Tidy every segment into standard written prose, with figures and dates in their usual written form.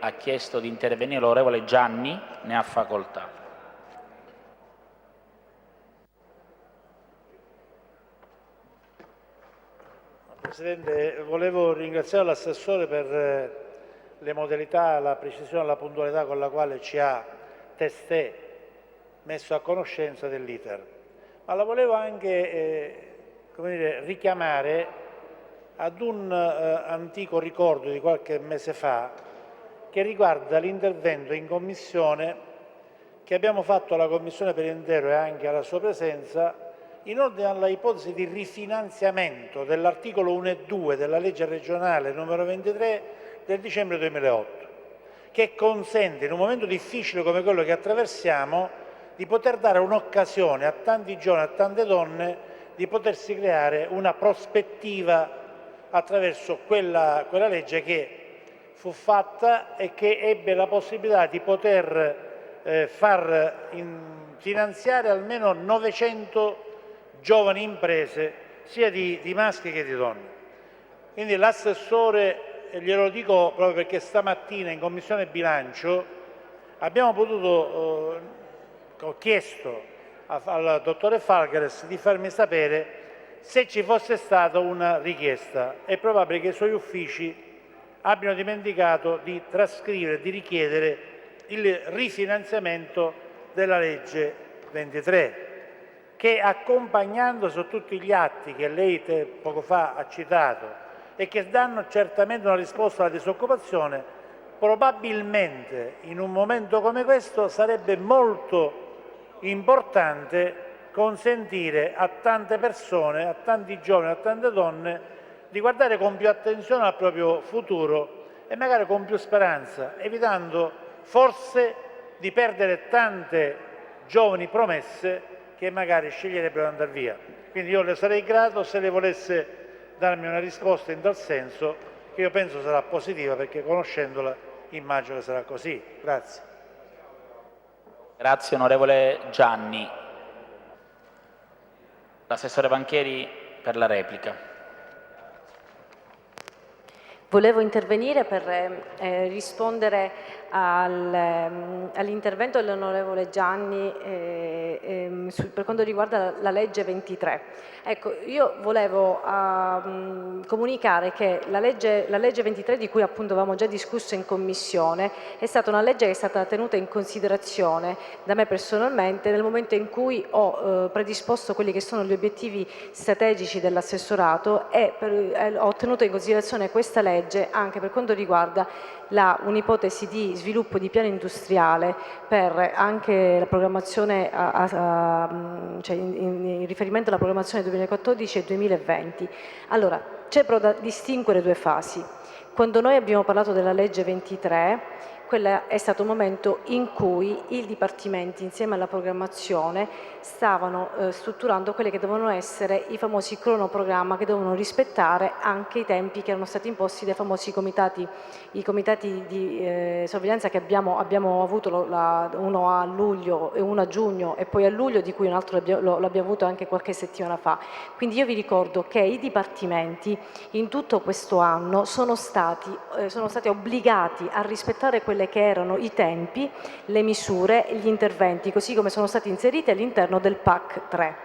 ha chiesto di intervenire l'onorevole Gianni, ne ha facoltà. Presidente, volevo ringraziare l'assessore per le modalità, la precisione e la puntualità con la quale ci ha testé messo a conoscenza dell'iter. Ma la volevo anche richiamare ad un antico ricordo di qualche mese fa che riguarda l'intervento in Commissione che abbiamo fatto alla Commissione per intero e anche alla sua presenza in ordine alla ipotesi di rifinanziamento dell'articolo 1 e 2 della legge regionale numero 23 del dicembre 2008, che consente in un momento difficile come quello che attraversiamo di poter dare un'occasione a tanti giovani, a tante donne, di potersi creare una prospettiva attraverso quella legge che fu fatta e che ebbe la possibilità di poter far finanziare almeno 900 giovani imprese, sia di maschi che di donne. Quindi l'assessore, glielo dico proprio perché stamattina in Commissione Bilancio abbiamo potuto, ho chiesto al dottore Falgares di farmi sapere se ci fosse stata una richiesta. È probabile che i suoi uffici abbiano dimenticato di trascrivere, di richiedere il rifinanziamento della legge 23, che accompagnando su tutti gli atti che lei poco fa ha citato e che danno certamente una risposta alla disoccupazione, probabilmente in un momento come questo sarebbe molto importante consentire a tante persone, a tanti giovani, a tante donne di guardare con più attenzione al proprio futuro e magari con più speranza, evitando forse di perdere tante giovani promesse che magari sceglierebbero di andare via. Quindi io le sarei grato se lei volesse darmi una risposta in tal senso, che io penso sarà positiva, perché conoscendola immagino che sarà così. Grazie. Grazie onorevole Gianni. L'assessore Banchieri per la replica. Volevo intervenire per rispondere all'intervento dell'onorevole Gianni per quanto riguarda la legge 23. Ecco, io volevo comunicare che la legge 23, di cui appunto avevamo già discusso in Commissione, è stata una legge che è stata tenuta in considerazione da me personalmente nel momento in cui ho predisposto quelli che sono gli obiettivi strategici dell'assessorato e ho tenuto in considerazione questa legge anche per quanto riguarda un'ipotesi di sviluppo di piano industriale per anche la programmazione, cioè in riferimento alla programmazione 2014 e 2020. Allora, c'è però da distinguere due fasi. Quando noi abbiamo parlato della legge 23, quello è stato un momento in cui i dipartimenti, insieme alla programmazione, stavano strutturando quelli che dovevano essere i famosi cronoprogramma, che dovevano rispettare anche i tempi che erano stati imposti dai famosi comitati, i comitati di sorveglianza che abbiamo avuto, uno a luglio e uno a giugno e poi a luglio, di cui un altro l'abbiamo avuto anche qualche settimana fa. Quindi io vi ricordo che i dipartimenti in tutto questo anno sono stati obbligati a rispettare quelle che erano i tempi, le misure e gli interventi, così come sono stati inseriti all'interno del PAC 3.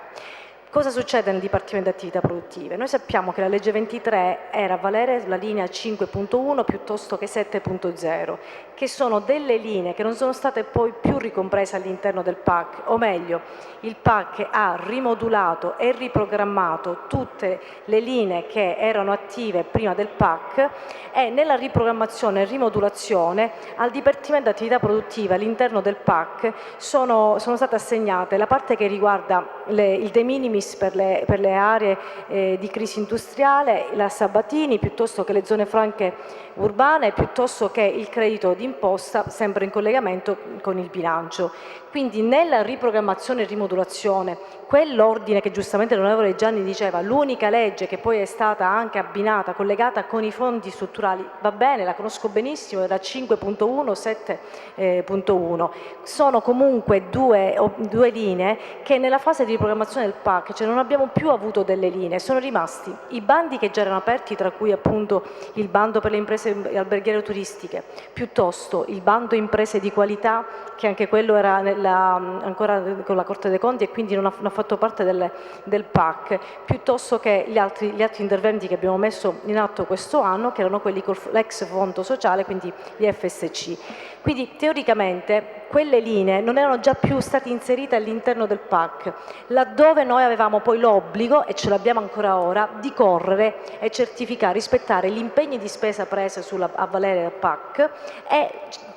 Cosa succede nel Dipartimento di Attività Produttive? Noi sappiamo che la legge 23 era a valere sulla linea 5.1 piuttosto che 7.0, che sono delle linee che non sono state poi più ricomprese all'interno del PAC, o meglio, il PAC ha rimodulato e riprogrammato tutte le linee che erano attive prima del PAC e nella riprogrammazione e rimodulazione al Dipartimento di Attività Produttive all'interno del PAC sono state assegnate la parte che riguarda il de minimis per le aree di crisi industriale, la Sabatini, piuttosto che le zone franche urbane, piuttosto che il credito d'imposta, sempre in collegamento con il bilancio. Quindi nella riprogrammazione e rimodulazione, quell'ordine che giustamente l'onorevole Gianni diceva, l'unica legge che poi è stata anche abbinata, collegata con i fondi strutturali, va bene, la conosco benissimo, era 5.1, 7.1. Sono comunque due linee che nella fase di riprogrammazione del PAC PAC, cioè non abbiamo più avuto delle linee, sono rimasti i bandi che già erano aperti, tra cui appunto il bando per le imprese alberghiere turistiche, piuttosto il bando imprese di qualità, che anche quello era ancora con la Corte dei Conti e quindi non ha fatto parte del PAC, piuttosto che gli altri interventi che abbiamo messo in atto questo anno, che erano quelli con l'ex fondo sociale, quindi gli FSC. Quindi teoricamente quelle linee non erano già più state inserite all'interno del PAC, laddove noi avevamo poi l'obbligo, e ce l'abbiamo ancora ora, di correre e certificare, rispettare gli impegni di spesa prese a valere del PAC e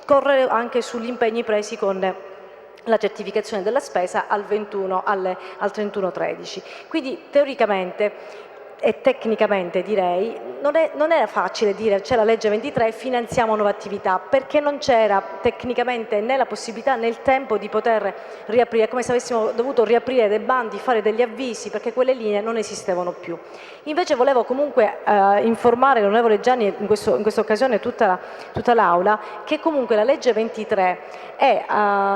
correre anche sugli impegni presi con la certificazione della spesa al 31/13. Quindi teoricamente e tecnicamente direi non era facile dire c'è la legge 23 finanziamo nuove attività, perché non c'era tecnicamente né la possibilità né il tempo di poter riaprire, come se avessimo dovuto riaprire dei bandi, fare degli avvisi, perché quelle linee non esistevano più. Invece volevo comunque informare l'onorevole Gianni in questa occasione tutta l'Aula che comunque la legge 23 è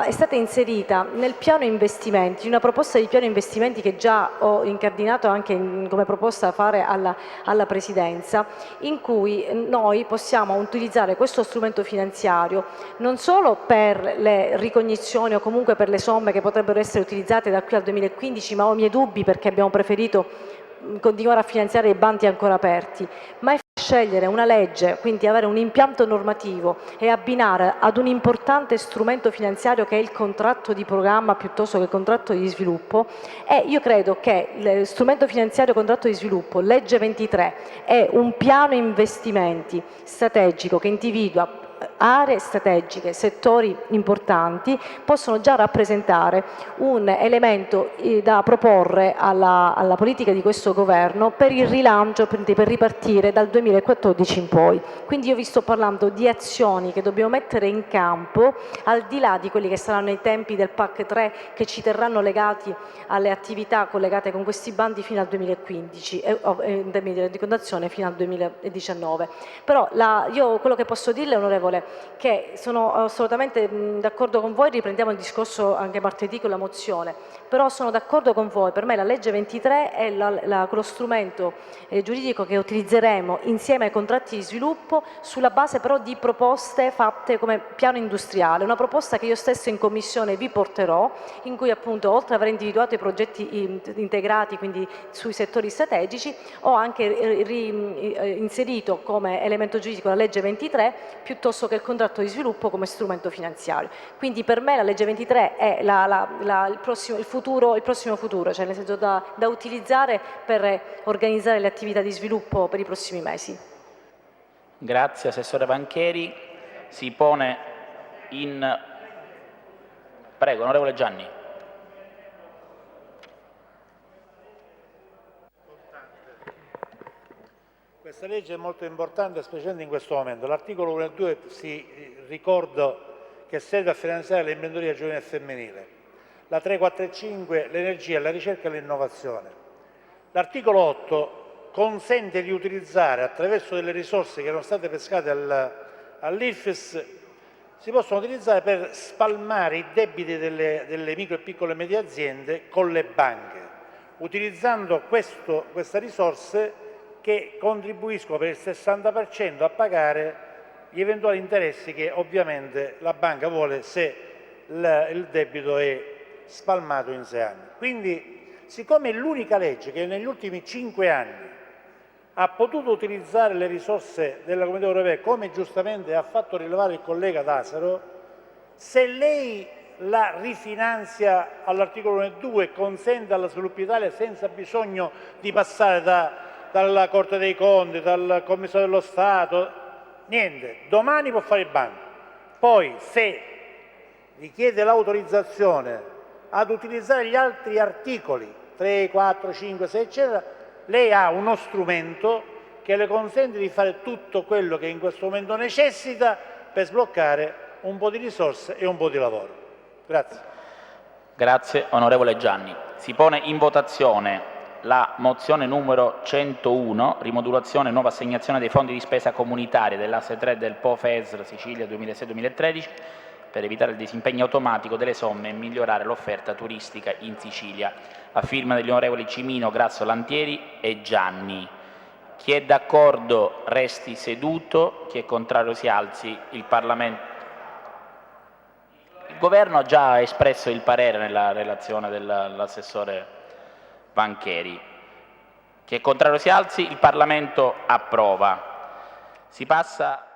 stata inserita nel piano investimenti, una proposta di piano investimenti che già ho incardinato anche come proposta da fare alla Presidenza, in cui noi possiamo utilizzare questo strumento finanziario non solo per le ricognizioni o comunque per le somme che potrebbero essere utilizzate da qui al 2015, ma ho i miei dubbi perché abbiamo preferito continuare a finanziare i bandi ancora aperti, ma è scegliere una legge, quindi avere un impianto normativo e abbinare ad un importante strumento finanziario che è il contratto di programma piuttosto che il contratto di sviluppo. E io credo che lo strumento finanziario contratto di sviluppo, legge 23, è un piano investimenti strategico che individua aree strategiche, settori importanti, possono già rappresentare un elemento da proporre alla politica di questo governo per il rilancio, per ripartire dal 2014 in poi. Quindi io vi sto parlando di azioni che dobbiamo mettere in campo, al di là di quelli che saranno i tempi del PAC 3 che ci terranno legati alle attività collegate con questi bandi fino al 2015 e in termini di rendicontazione fino al 2019. Però io quello che posso dirle, onorevole, che sono assolutamente d'accordo con voi, riprendiamo il discorso anche martedì con la mozione, però sono d'accordo con voi, per me la legge 23 è quello strumento giuridico che utilizzeremo insieme ai contratti di sviluppo sulla base però di proposte fatte come piano industriale, una proposta che io stesso in commissione vi porterò, in cui appunto oltre ad aver individuato i progetti integrati, quindi sui settori strategici, ho anche inserito come elemento giuridico la legge 23 piuttosto che il contratto di sviluppo come strumento finanziario. Quindi per me la legge 23 è il prossimo futuro, cioè nel senso da utilizzare per organizzare le attività di sviluppo per i prossimi mesi. Grazie Assessore Vancheri. Si pone in... Prego, onorevole Gianni. Questa legge è molto importante, specialmente in questo momento. L'articolo 1 e 2 ricordo che serve a finanziare l'imprenditoria giovanile e femminile. La 3, 4 e 5 l'energia, la ricerca e l'innovazione. L'articolo 8 consente di utilizzare attraverso delle risorse che erano state pescate all'IFES, si possono utilizzare per spalmare i debiti delle micro e piccole e medie aziende con le banche, utilizzando queste risorse che contribuiscono per il 60% a pagare gli eventuali interessi che ovviamente la banca vuole se il debito è spalmato in 6 anni. Quindi, siccome è l'unica legge che negli ultimi 5 anni ha potuto utilizzare le risorse della Comunità Europea, come giustamente ha fatto rilevare il collega D'Asaro, se lei la rifinanzia all'articolo 1 e 2 consente alla Sviluppo Italia senza bisogno di passare dalla Corte dei Conti, dal Commissario dello Stato, niente, domani può fare il bando. Poi se richiede l'autorizzazione ad utilizzare gli altri articoli, 3, 4, 5, 6 eccetera, lei ha uno strumento che le consente di fare tutto quello che in questo momento necessita per sbloccare un po' di risorse e un po' di lavoro. Grazie. Grazie onorevole Gianni. Si pone in votazione la mozione numero 101, rimodulazione e nuova assegnazione dei fondi di spesa comunitaria dell'asse 3 del PO FESR Sicilia 2006-2013. per evitare il disimpegno automatico delle somme e migliorare l'offerta turistica in Sicilia, a firma degli onorevoli Cimino, Grasso, Lantieri e Gianni. Chi è d'accordo resti seduto, chi è contrario si alzi. Il Parlamento. Il Governo ha già espresso il parere nella relazione dell'assessore Vancheri. Chi è contrario si alzi. Il Parlamento approva. Si passa